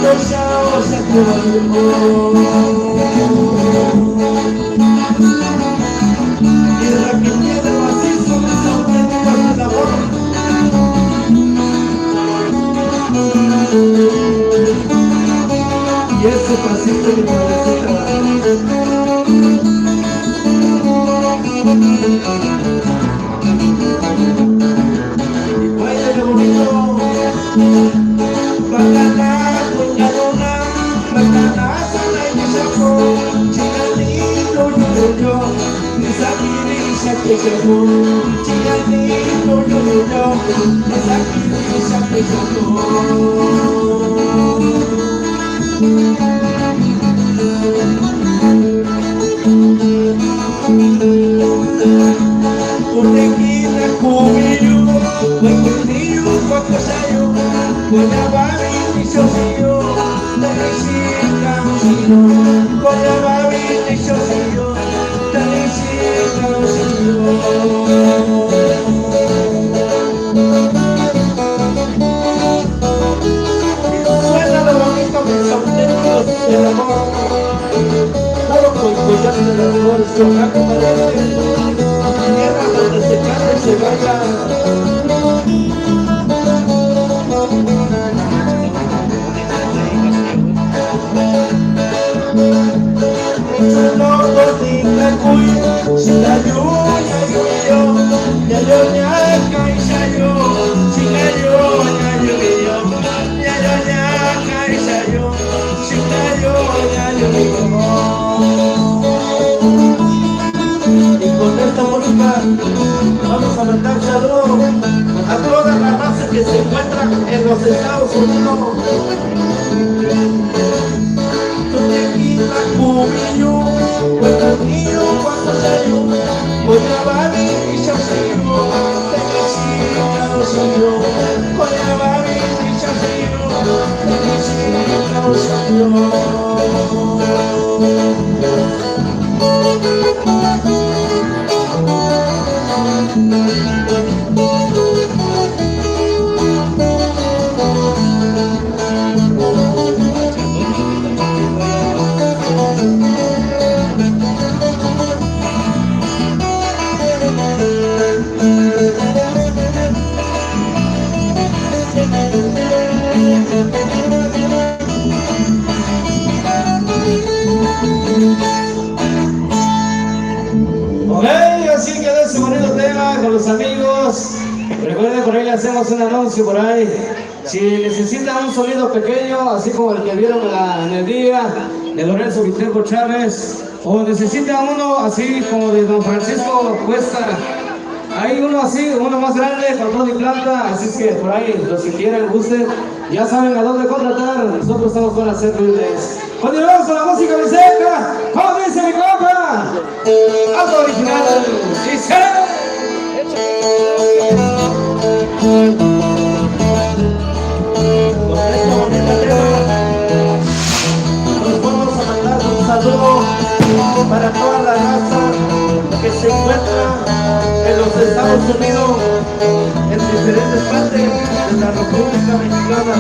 Deixa você correr. Tierra que tiene macizo, mis auténticas de amor. Y ese pasito de madrecita. Y vaya que bonito. Bacana, cuñadona, bacana, sana y misapo. Chicanito, yo, Misaki, que llegó. Chicanito, yo, Misaki, que llegó. Kutekina kumiyu, kumiyu kwa kasayo, kwa babi nisosiyo, tanisika musiyo, kwa babi nisosiyo, tanisika musiyo. Suena lo bonito mis auténticos del amor, puro con collar del amor, sonaco para tierra donde se canta y se baila. No tortica cuy, si la lluvia llovió, ya yo caísa si la lluvia llovió, ya caísa si la lluvia llovió. Y con esta música vamos a mandar saludos a toda la raza que se encuentra en los Estados Unidos. Tutequila, cubillo, huecoquillo, guacasayo, guayabami y chaucillo, tequecillo, suyo, guayabami y chaucillo, tequecillo, suyo. Ok, así quedó ese bonito tema con los amigos. Recuerden, por ahí le hacemos un anuncio por ahí. Si necesitan un sonido pequeño, así como el que vieron en el día de Lorenzo Viterbo Chávez, o necesitan uno así como de Don Francisco Cuesta, hay uno así, uno más grande, con todo y planta, así es que por ahí, los que quieran, gusten, ya saben a dónde contratar, nosotros estamos para servirles. Continuamos con la música de cerca. ¿Cómo dice mi compa? Algo original. Dice. Con esta bonita tema nos vamos a mandar un saludo para toda la raza que se encuentra en los Estados Unidos, en diferentes partes de la República Mexicana.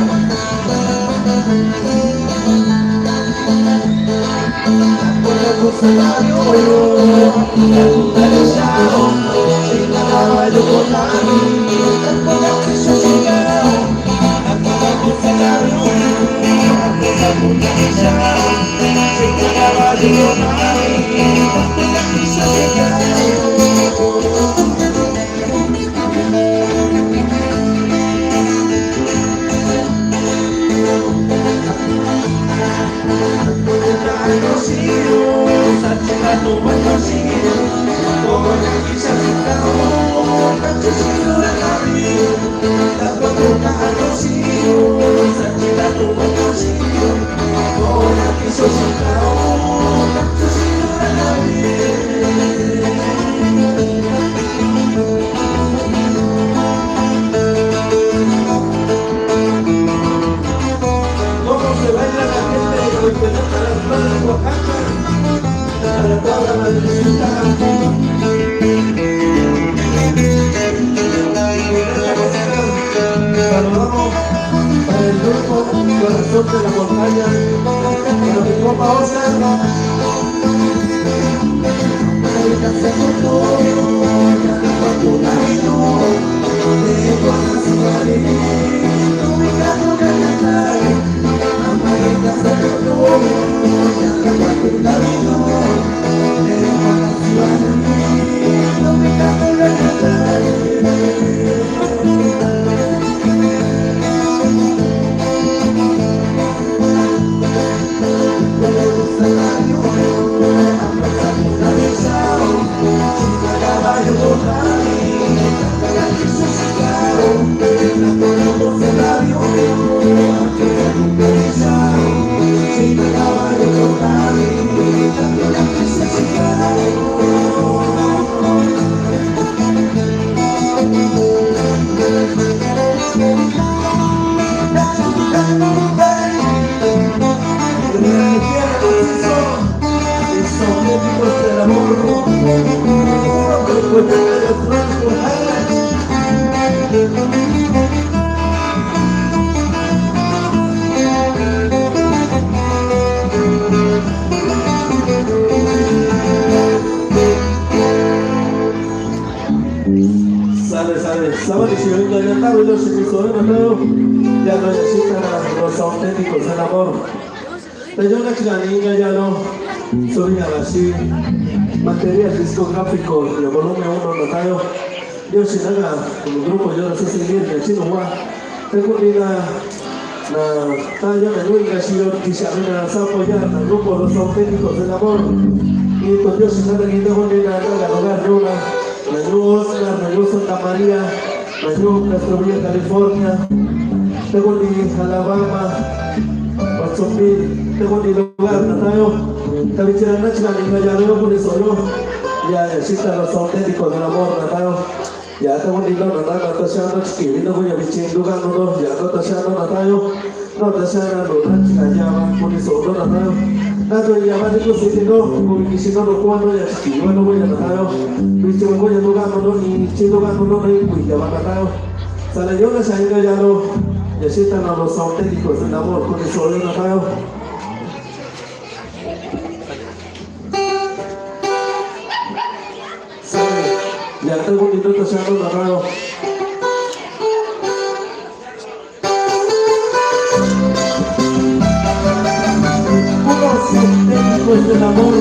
Saludamos el grupo Corazón de la Montaña, para mi compa Oscar. Sábado y señorita ya está, los ya no necesitan los auténticos del amor. Pero una chilanina ya no subía así material discográfico de volumen 1 notado. Yo sin nada, como grupo yo no sé seguir de chino tengo una talla de nuestra ciudad que se apoyar al grupo Los Auténticos del Amor. Y con Dios sin nada que tengo ni nada la hogar Luna, la luz Oscar, la luz Santa María, la luz Castro Villa, California, tengo ni Alabama, Guachopil, tengo ni lugar, Natayo, Tabichera Nacha, ni Gallardo, por eso yo, ya existen Los Auténticos del Amor, Natayo. Ya tengo ni lo nada, no te sean los que vino voy a bichir lugar no, ya no te sean los Natayo, no te sean los Nacha, ya van por eso, no Natayo. Nato ya van de cosas no, como que si no lo cuando ya esquivo, no voy a Natayo, viste voy a lugar no, ni chido lugar no, pues ya van Natayo. Sale yo les ayudo ya no, ya existen Los Auténticos del Amor, por eso no Natayo. Ya tengo un minuto haciendo narrado. Unos auténticos del amor.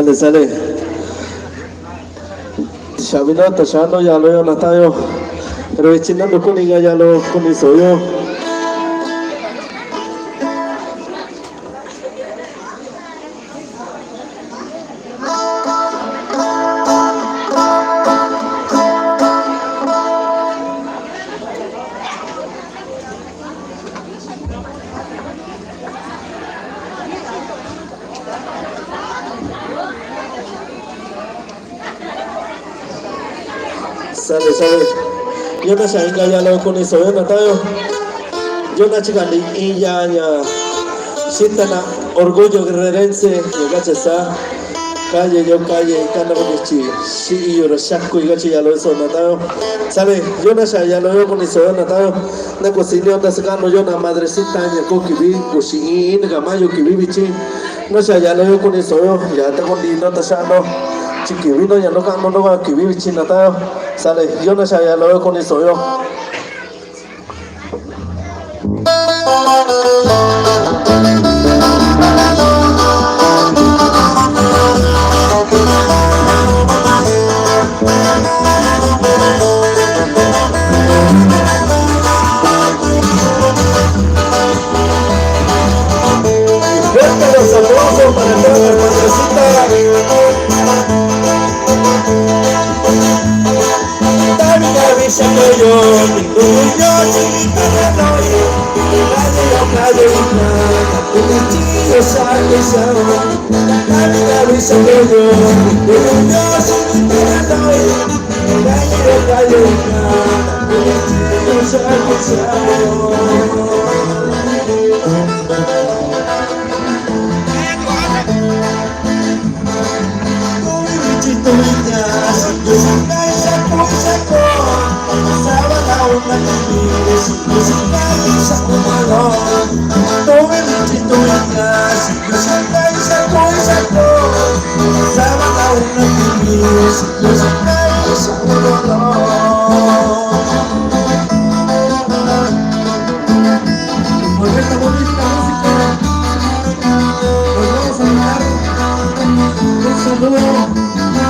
Sale, sale. Shabina, Tashano, ya lo he natayo. Pero chinando con ella ya lo con eso yo. Sale, sale. Yo no sé, ya lo con eso yo natayo. Yo no chica ni ya sientan orgullo guerrerense, llegaste esa calle, yo calle, cana con chi, si yo lo saco y gachi ya lo eso natayo. Sale, yo no sé, ya lo veo con eso yo natayo. Na cocina onda sacando yo na madrecita ya coqui vi, cochi in gamayo que vi bichi. No sé, ya lo veo con eso yo, ya te con dino tasano. Chiquivino ya no cano no va que vive chinatao. Sale, yo no sé, ya lo veo con eso yo. Fuerte los aplausos para todas las madrecitas. Avisa que yo, ningún yo, chiquita de noche, calle, un chillo sabe sabor. Avisa que yo, ningún yo, chiquita de noche, calle, un chillo sabe sabor.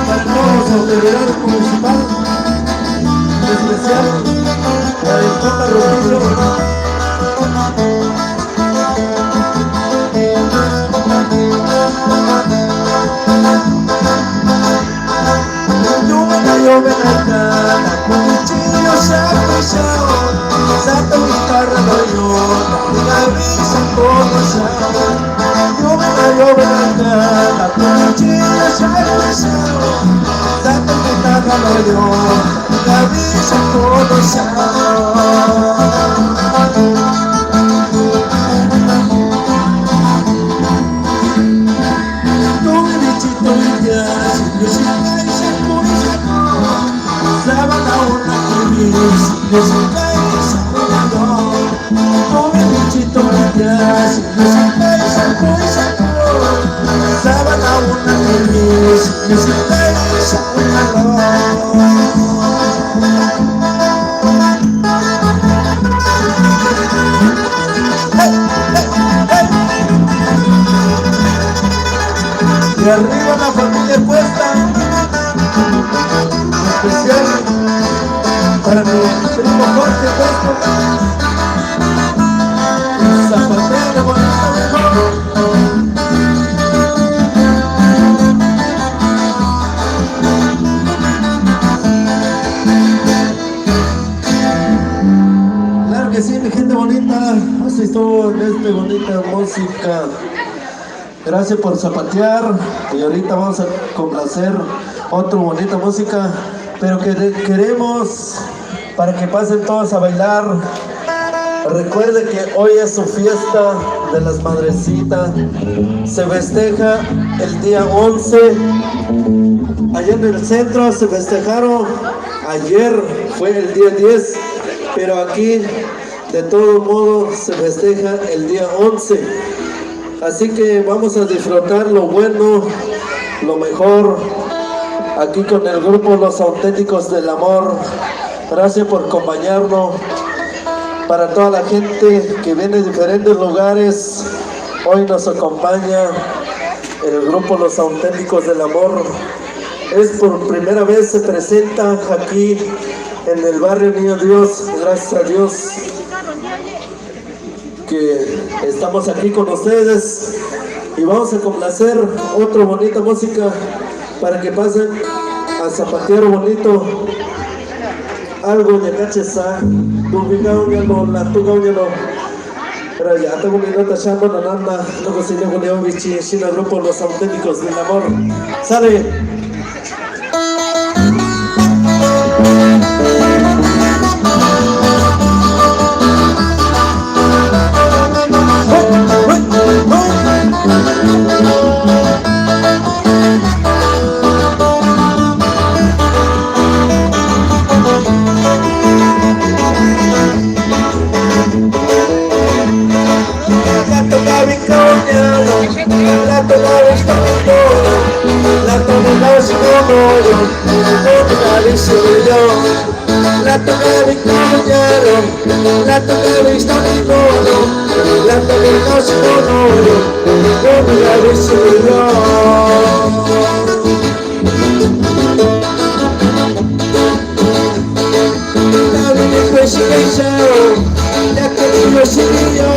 Para todos los autoridades municipales, en especial para el Tata Rosillo. Yo me la con cuchillo saco, saco mi guitarra yo, la brisa como saco. Yo me la con cuchillo saco, saco mi guitarra yo, la brisa como saco. No me bichito ya, yo soy sábana una feliz, yo soy paisa volador. No me bichito ya, yo soy paisa volador. Sábana una feliz, yo soy paisa volador. Y arriba la familia puesta, especial para mi primo Jorge Puesto, el zapatero bonito. Claro que sí, mi gente bonita, así estuvo en esta bonita música. Gracias por zapatear y ahorita vamos a complacer otra bonita música, pero que queremos para que pasen todos a bailar. Recuerde que hoy es su fiesta de las madrecitas, se festeja el día 11, allá en el centro se festejaron, ayer fue el día 10, pero aquí de todo modo se festeja el día 11. Así que vamos a disfrutar lo bueno, lo mejor, aquí con el grupo Los Auténticos del Amor. Gracias por acompañarnos. Para toda la gente que viene de diferentes lugares, hoy nos acompaña el grupo Los Auténticos del Amor. Es por primera vez se presenta aquí en el barrio Niño Dios. Gracias a Dios que estamos aquí con ustedes y vamos a complacer otra bonita música para que pasen a zapatear bonito. Algo de cachesa, tuvigañalo, la tugañalo. Pero ya tengo mi nota chamba, nananda, no cocina con Leo Vichy, China Grupo Los Auténticos del Amor. ¡Sale! La toca mi compañero, la toca mi historiador, la toca mi historiador, como la visión. La vida coincidencia, la que yo siguió,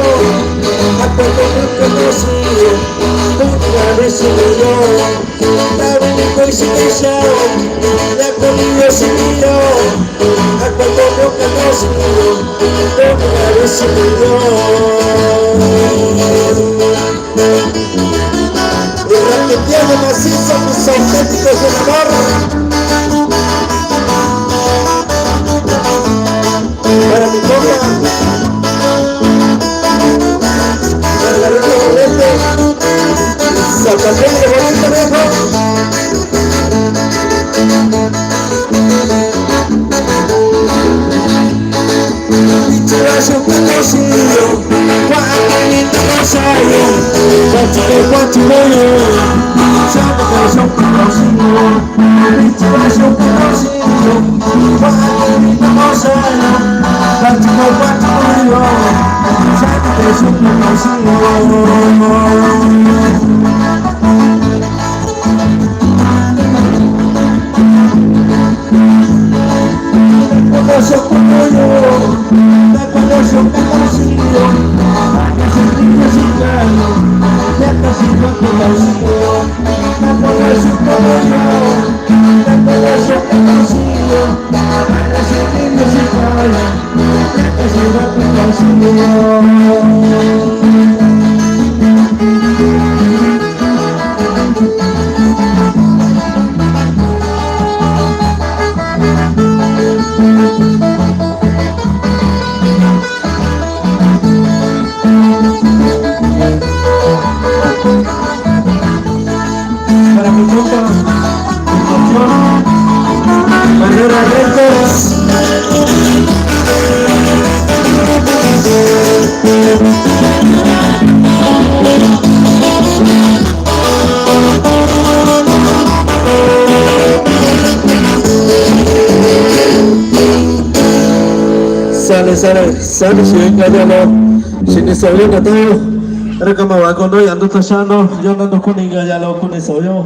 a poco me conocí, como la visión. La vida coincidencia, la que yo siguió. Cuando me conocí, no me decidió. Y repitiendo macizo mis auténticos del amor. Para mi compa, para la región Bolete, Zapatero de Bonito Viejo. Yo conocido, cuánto rosario, cuánto yo, yo conocido, yo conocido, cuánto rosario, cuánto yo, Sale, si venga ya no, si ni se viene todo, era como va con hoy, ando tachando, yo ando con Inga ya lo con eso yo.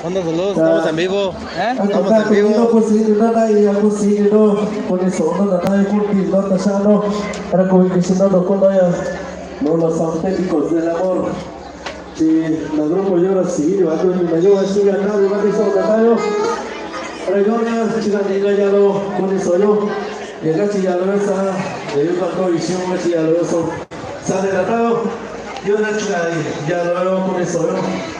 Hola, saludos, estamos en vivo. Estamos en vivo. Pues sí, nada, y ya pues sí, no, con eso, no, nada, y por ti, no tachando, era como que si no, no con hoy, no, los auténticos del amor. Si la grupo yo ahora sí, yo ando en mi mayor, así ganado, y va a decir, nada, pero yo ahora, si la Inga ya lo con eso yo. Y acá si ya lo ves, de yo cuando visión, si ya lo ves, sale tratado, yo ya lo veo con eso, ¿no?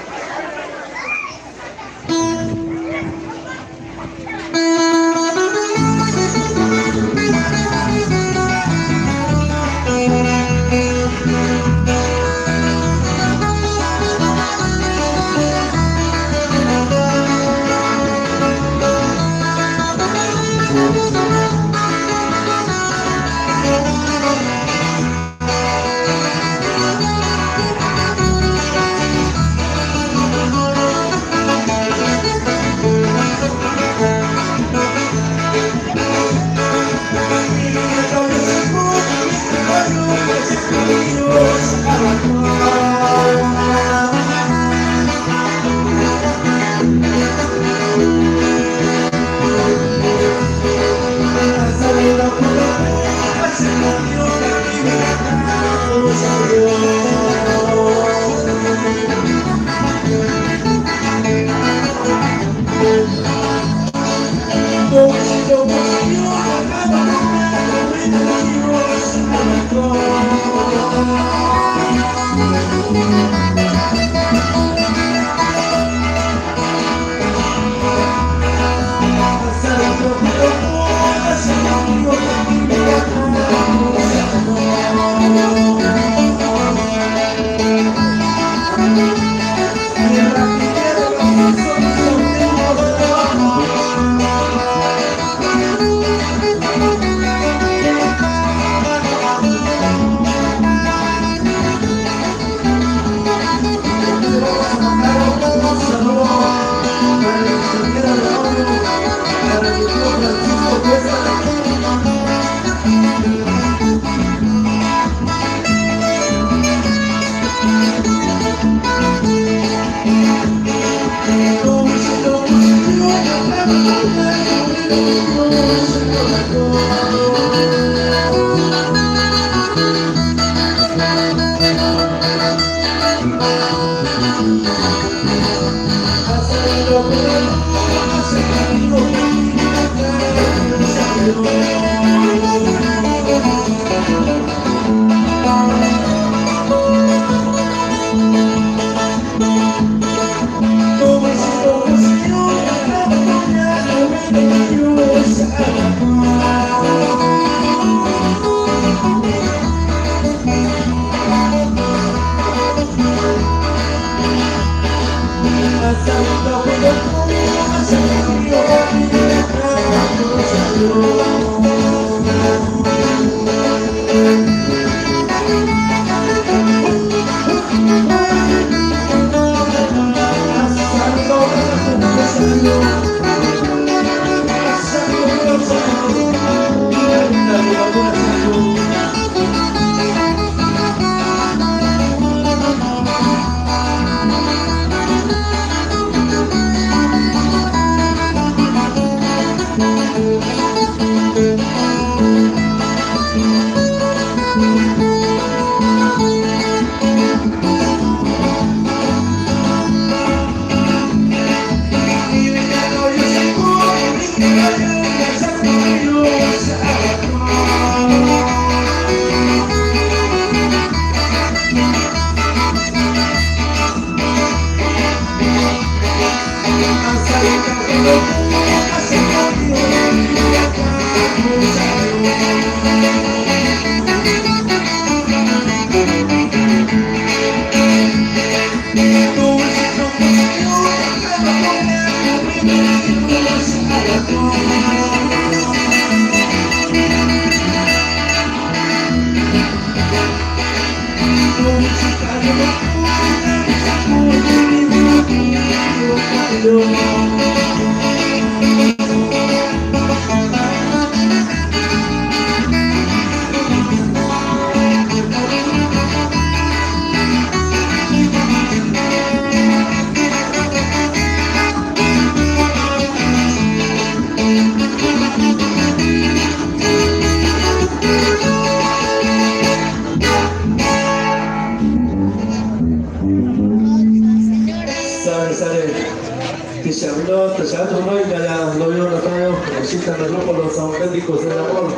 Los auténticos del amor.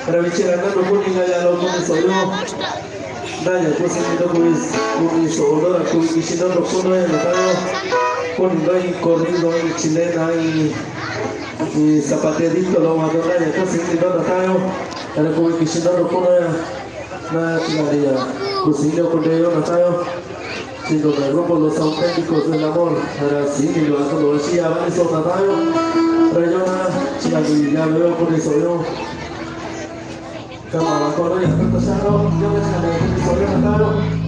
Para Vichirangano Kuninga ya lo pones yo. Daya, pues en el pues un isolora, con Kishino no puno en el tayo. Con doy corrido en chilena y zapaterito lo madonna ya pues en el tayo. Para con Kishino no puno na tinaria. Pues yo con ello no tayo. Sino me rompo los auténticos del amor. Para sí, y lo hago lo decía, van esos tayo. Rayona, ya veo por eso yo. Cámara, corre, tanto cerro, yo me sale, soy un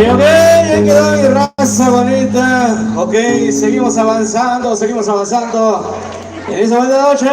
ok, ahí quedó mi raza bonita. Ok, seguimos avanzando, seguimos avanzando. En esta buena noche.